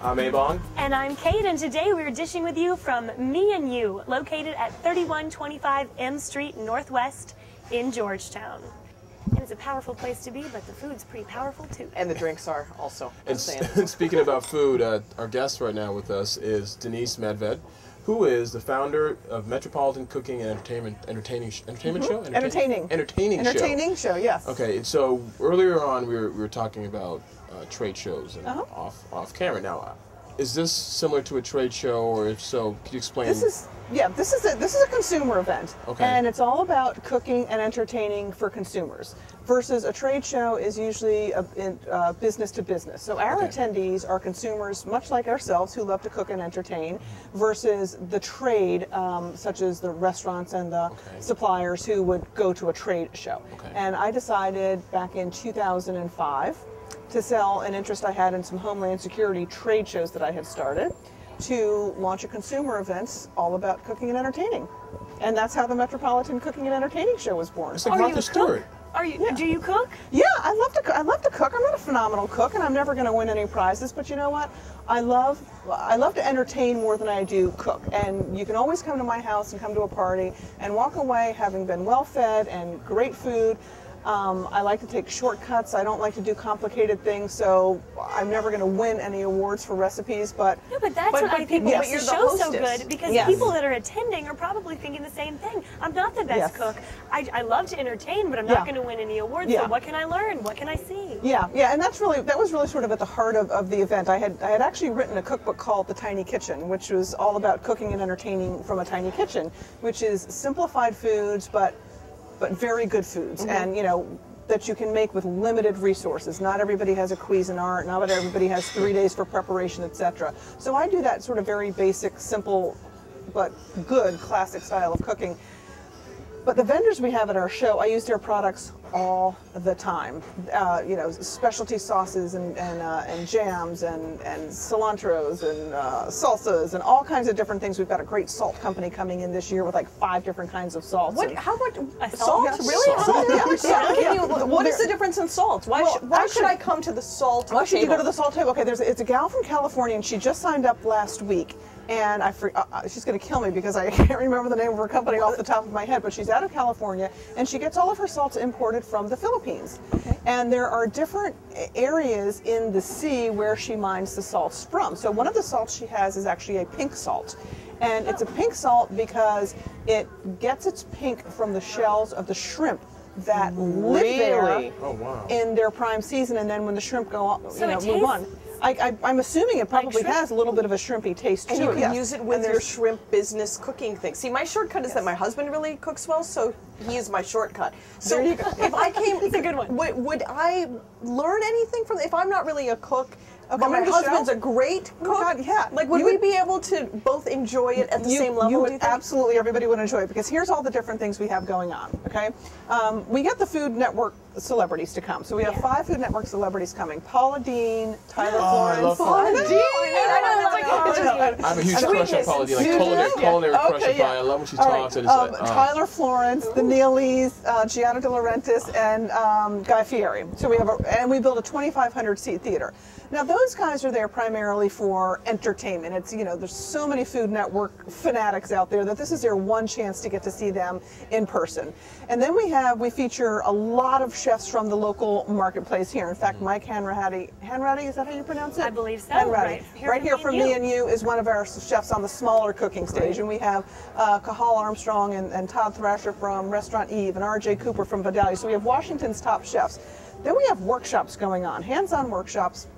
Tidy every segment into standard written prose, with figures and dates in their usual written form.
I'm Ebong. And I'm Kate, and today we're dishing with you from Me and You, located at 3125 M Street Northwest in Georgetown. And it's a powerful place to be, but the food's pretty powerful too. And the drinks are also. And speaking about food, our guest right now with us is Denise Medved, who is the founder of Metropolitan Cooking and Entertaining Show? Entertaining show, yes. Okay, and so earlier on we were talking about trade shows and off camera. Now, is this similar to a trade show, or if so, could you explain? This is a consumer event, okay, and it's all about cooking and entertaining for consumers. Versus a trade show is usually a business to business. So our attendees are consumers, much like ourselves, who love to cook and entertain. Versus the trade, such as the restaurants and the suppliers who would go to a trade show. Okay. And I decided back in 2005 to sell an interest I had in some Homeland Security trade shows that I had started, to launch a consumer event all about cooking and entertaining. And that's how the Metropolitan Cooking and Entertaining Show was born. It's like Martha Stewart. Do you cook? Yeah, I love to cook. I'm not a phenomenal cook, and I'm never going to win any prizes, but you know what? I love to entertain more than I do cook. And you can always come to my house and come to a party and walk away having been well fed and great food. I like to take shortcuts. I don't like to do complicated things, so I'm never going to win any awards for recipes. But no, but that's what I think makes the show so good, because people that are attending are probably thinking the same thing. I'm not the best cook. I love to entertain, but I'm not going to win any awards. So what can I learn? What can I see? Yeah, and that was really sort of at the heart of the event. I had actually written a cookbook called The Tiny Kitchen, which was all about cooking and entertaining from a tiny kitchen, which is simplified foods, but very good foods, and that you can make with limited resources. Not everybody has a Cuisinart, not everybody has 3 days for preparation, etc. So I do that sort of very basic, simple, but good classic style of cooking. But the vendors we have at our show, I use their products all the time. Specialty sauces and jams and cilantros and salsas and all kinds of different things. We've got a great salt company coming in this year with like 5 different kinds of salts. How much salt? Yeah, really? Salt. What is the difference in salts? Why should I come to the salt Why should table? you go to the salt table? Okay, it's a gal from California, and she just signed up last week. And she's going to kill me because I can't remember the name of her company off the top of my head, but she's out of California, and she gets all of her salts imported from the Philippines. Okay. And there are different areas in the sea where she mines the salts from. So one of the salts she has is actually a pink salt. And it's a pink salt because it gets its pink from the shells of the shrimp that live there in their prime season, and then when the shrimp go on, move on. I'm assuming it probably has a little bit of a shrimpy taste to it. And you can use it with your shrimp business cooking thing. See, my shortcut is that my husband really cooks well, so he is my shortcut. So there you go. If I came, it's a good one. Would I learn anything from? If I'm not really a cook, okay, but my husband's a great cook. Like, would we be able to both enjoy it at the same level? You would absolutely. Everybody would enjoy it, because here's all the different things we have going on. Okay, we get the Food Network celebrities to come. So we have 5 Food Network celebrities coming: Paula Dean, Tyler Florence. I love Paula Dean. I'm a huge crush on Paula Dean, like culinary crush on Paula. I love when she talks. Tyler Florence, the Neelys, Gianna De Laurentiis, and Guy Fieri. So we have and we build a 2,500 seat theater. Now those guys are there primarily for entertainment. It's there's so many Food Network fanatics out there that this is their one chance to get to see them in person. And then we feature a lot of chefs from the local marketplace here. In fact, Mike Hanratty, is that how you pronounce it? I believe so. Hanratty. Right here from Me and You is one of our chefs on the smaller cooking stage. And we have Cahal Armstrong and Todd Thrasher from Restaurant Eve and R.J. Cooper from Vidalia. So we have Washington's top chefs. Then we have workshops going on, hands-on workshops.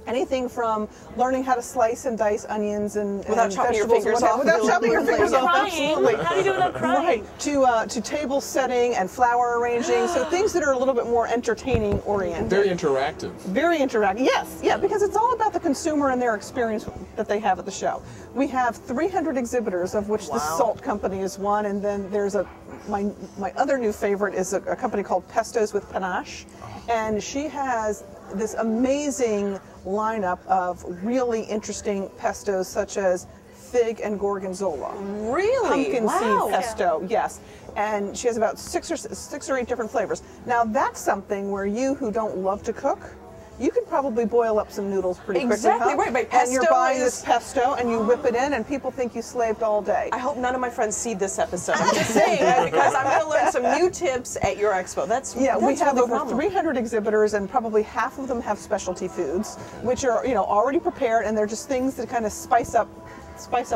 Anything from learning how to slice and dice onions and without chopping your fingers off. Without chopping your fingers off, absolutely. How do you do it without crying? Right. To table setting and flour arranging, so things that are a little bit more entertaining oriented. Very interactive. Very interactive. Yes, yeah, because it's all about the consumer and their experience that they have at the show. We have 300 exhibitors, of which the Salt Company is one, and then there's my other new favorite is a company called Pestos with Panache, and she has this amazing lineup of really interesting pestos, such as fig and gorgonzola. Really? Pumpkin seed pesto, yes. And she has about six or 8 different flavors. Now that's something where you who don't love to cook, you could probably boil up some noodles pretty Exactly quickly. right. My And you're pesto buying is- this pesto and you whip it in and people think you slaved all day. I hope none of my friends see this episode. I'm just saying that because I'm going to learn some new tips at your expo. That's We have really over phenomenal. 300 exhibitors, and probably half of them have specialty foods, which are already prepared, and they're just things that kind of spice up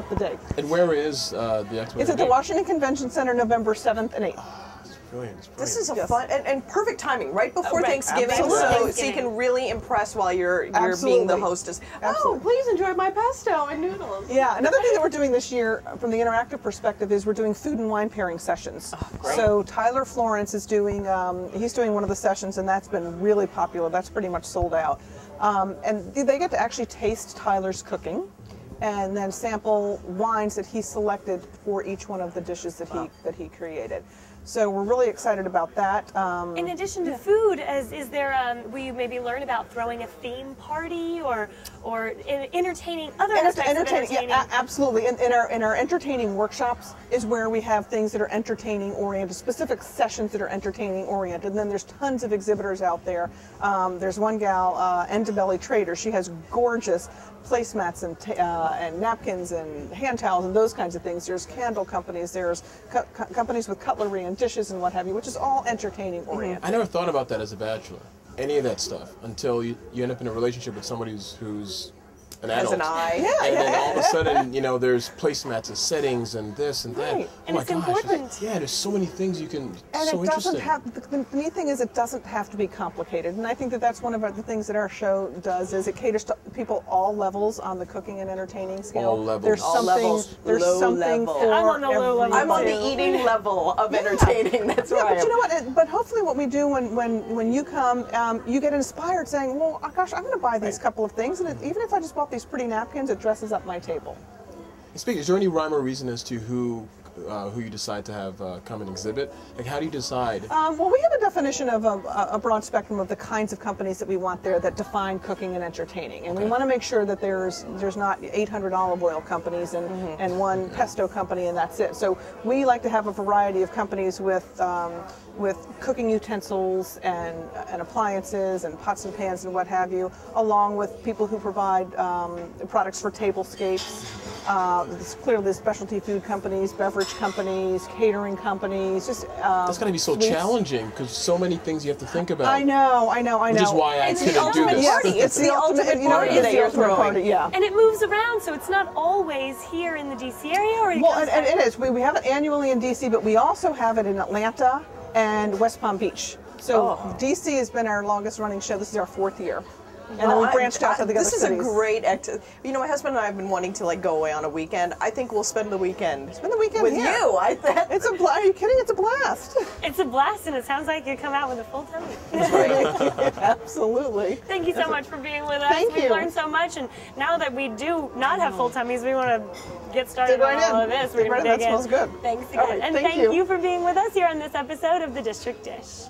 the day. And where is the expo? It's at the Washington Convention Center, November 7th and 8th. It's brilliant. It's brilliant. This is a Yes. fun and perfect timing, right before right. Thanksgiving, Absolutely. so you can really impress while you're being Absolutely. the hostess. Absolutely. Oh, please enjoy my pesto and noodles. Yeah, another thing that we're doing this year from the interactive perspective is we're doing food and wine pairing sessions. great. So Tyler Florence is doing, he's doing one of the sessions, and that's been really popular. That's pretty much sold out. And they get to actually taste Tyler's cooking and then sample wines that he selected for each one of the dishes that he created. So we're really excited about that. In addition to food, is there, will you maybe learn about throwing a theme party or entertaining other aspects of entertaining? Yeah, absolutely. In our entertaining workshops is where we have things that are entertaining oriented, specific sessions that are entertaining oriented. And then there's tons of exhibitors out there. There's one gal, End to Belly Trader. She has gorgeous placemats and napkins and hand towels and those kinds of things. There's candle companies. There's companies with cutlery and dishes and what have you, which is all entertaining oriented. I never thought about that as a bachelor, any of that stuff, until you end up in a relationship with somebody who's an As adult. an eye. And then all of a sudden, there's placemats and settings and this and that. Right. Oh And my it's gosh. important. Yeah, there's so many things you can, And so it doesn't interesting. have, the neat thing is it doesn't have to be complicated. And I think that that's one of the things that our show does is it caters to people all levels on the cooking and entertaining scale. All levels. There's All something, levels. there's Low something level. for I'm on the low level. I'm on the too. eating level of entertaining. That's Yeah, right. but you know what? But hopefully, what we do when you come, you get inspired, saying, "Well, gosh, I'm going to buy these couple of things, and even if I just bought these pretty napkins, it dresses up my table." Speaking, is there any rhyme or reason as to who you decide to have come and exhibit? Like, how do you decide? Well, we have a definition of a broad spectrum of the kinds of companies that we want there that define cooking and entertaining, and we want to make sure that there's not 800 olive oil companies and one pesto company and that's it. So we like to have a variety of companies with cooking utensils and appliances and pots and pans and what have you, along with people who provide products for tablescapes. Clearly, the specialty food companies, beverage companies, catering companies. Just That's got to be so sweets. challenging because so many things you have to think about. I know. Which is why I It's the couldn't do ultimate this. party. It's the ultimate party it's that the you're ultimate throwing. party, yeah. And it moves around, so it's not always here in the DC area, or Well, and it is. We have it annually in DC, but we also have it in Atlanta and West Palm Beach. So DC has been our longest running show. This is our 4th year. And then we branched out to the other This is cities. a great activity. My husband and I have been wanting to go away on a weekend. I think we'll spend the weekend. Spend the weekend with here. you. It's a blast. Are you kidding? It's a blast. It's a blast, and it sounds like you come out with a full tummy. Absolutely. Thank you so much for being with us. Thank We've you. learned so much, and now that we do not have full tummies, we want to get started Dig right on all in. of this. Dig We're right going in. to That dig in. smells good. Thanks All again. right, And thank thank you. you for being with us here on this episode of The District Dish.